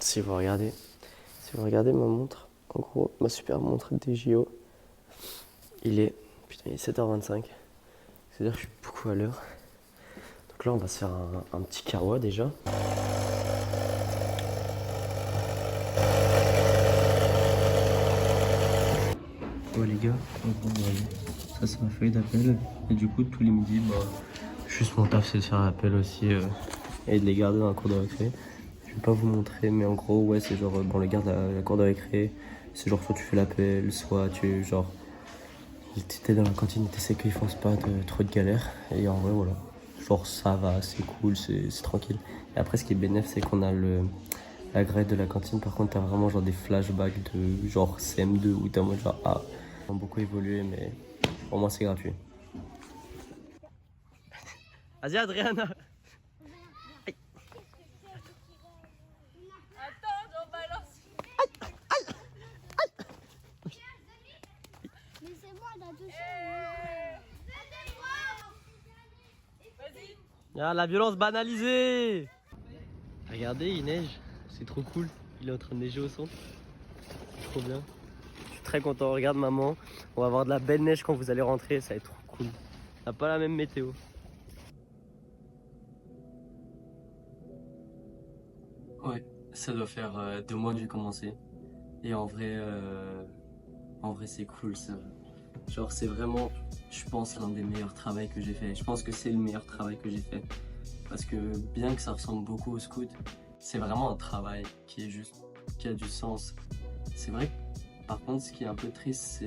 si vous regardez ma montre, en gros, ma super montre des JO, il est 7h25. C'est-à-dire que je suis beaucoup à l'heure. Donc là, on va se faire un petit carwa déjà. Ouais les gars, ça c'est ma feuille d'appel. Et du coup, tous les midis, juste mon taf, c'est de faire l'appel aussi et de les garder dans la cour de récré. Je vais pas vous montrer, mais en gros, ouais, c'est genre, les garde la cour de récré. C'est genre, soit tu fais l'appel, soit tu, genre, t'es dans la cantine et t'essaies qu'ils fassent pas trop de galères. Et en vrai, voilà. Genre, ça va, c'est cool, c'est tranquille. Et après, ce qui est bénéf, c'est qu'on a la grille de la cantine. Par contre, t'as vraiment genre des flashbacks de genre CM2 où t'es en mode genre, ah, on a beaucoup évolué, mais pour moi, c'est gratuit. Vas-y, Adriana. Attends, j'en balance. Laissez-moi là-dessus. Vas-y. Ah, la violence banalisée. Regardez, il neige. C'est trop cool. Il est en train de neiger au centre. C'est trop bien. Je suis très content. Regarde, maman. On va avoir de la belle neige quand vous allez rentrer. Ça va être trop cool. On n'a pas la même météo. Ouais, ça doit faire 2 mois que j'ai commencé. Et en vrai c'est cool ça. Genre c'est vraiment, je pense, l'un des meilleurs travaux que j'ai fait. Je pense que c'est le meilleur travail que j'ai fait. Parce que bien que ça ressemble beaucoup au scout, c'est vraiment un travail qui est juste, qui a du sens. C'est vrai que par contre ce qui est un peu triste,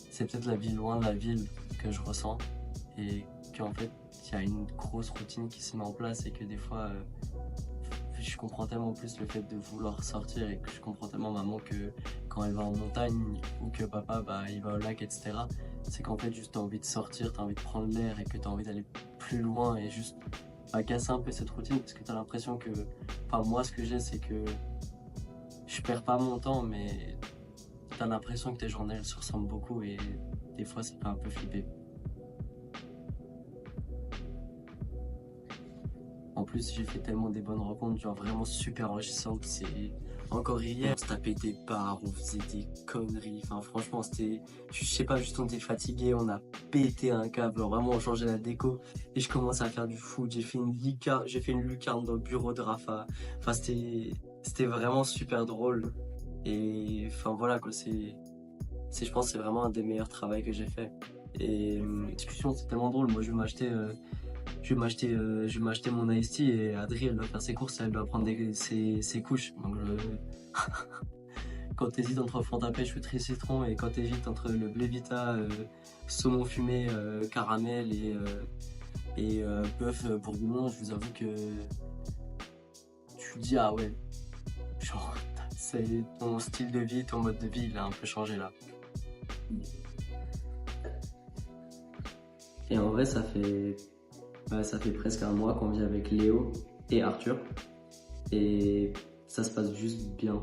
c'est peut-être la vie loin de la ville que je ressens. Et qu'en fait il y a une grosse routine qui se met en place et que des fois je comprends tellement plus le fait de vouloir sortir et que je comprends tellement maman que quand elle va en montagne ou que papa il va au lac, etc. C'est qu'en fait juste t'as envie de sortir, t'as envie de prendre l'air et que t'as envie d'aller plus loin et juste casser un peu cette routine parce que t'as l'impression que, enfin moi ce que j'ai c'est que je perds pas mon temps mais t'as l'impression que tes journées elles se ressemblent beaucoup et des fois ça fait un peu flipper. En plus, j'ai fait tellement des bonnes rencontres, genre vraiment super enrichissantes. C'est encore hier, on se tapait des bars, on faisait des conneries. Enfin, franchement, c'était, je sais pas, juste on était fatigué, on a pété un câble. Vraiment, on changeait la déco et je commençais à faire du foot. J'ai fait une lucarne dans le bureau de Rafa. Enfin, c'était vraiment super drôle. Et enfin voilà quoi, je pense, que c'est vraiment un des meilleurs travaux que j'ai fait. Et discussion, c'est tellement drôle. Moi, je vais m'acheter mon Ice Tea et Adri, elle doit faire ses courses, elle doit prendre ses couches. Donc quand t'hésites entre Fanta pêche ou Tri Citron et quand t'hésites entre le Blévita, saumon fumé, caramel et bœuf bourguignon, je vous avoue que tu te dis ah ouais, genre c'est ton style de vie, ton mode de vie, il a un peu changé là. Et en vrai, ça fait presque un mois qu'on vit avec Léo et Arthur. Et ça se passe juste bien.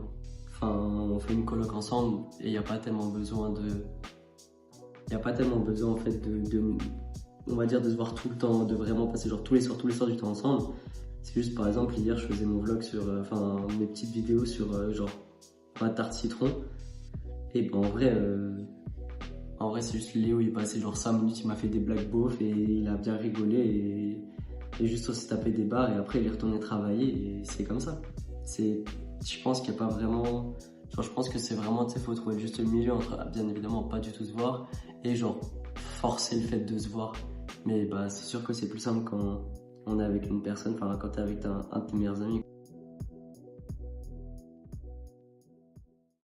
Enfin, on fait une coloc ensemble et il n'y a pas tellement besoin en fait on va dire de se voir tout le temps, de vraiment passer genre tous les soirs du temps ensemble. C'est juste par exemple hier je faisais mon vlog sur, mes petites vidéos sur genre ma tarte citron. Et en vrai, c'est juste Léo, il est passé genre 5 minutes, il m'a fait des blagues beaufs et il a bien rigolé et juste on s'est tapé des barres et après il est retourné travailler et c'est comme ça. Je pense qu'il n'y a pas vraiment, genre je pense que c'est vraiment, tu sais, faut trouver juste le milieu entre bien évidemment pas du tout se voir et genre forcer le fait de se voir. Mais c'est sûr que c'est plus simple quand on est avec une personne, enfin quand t'es avec un de tes meilleurs amis.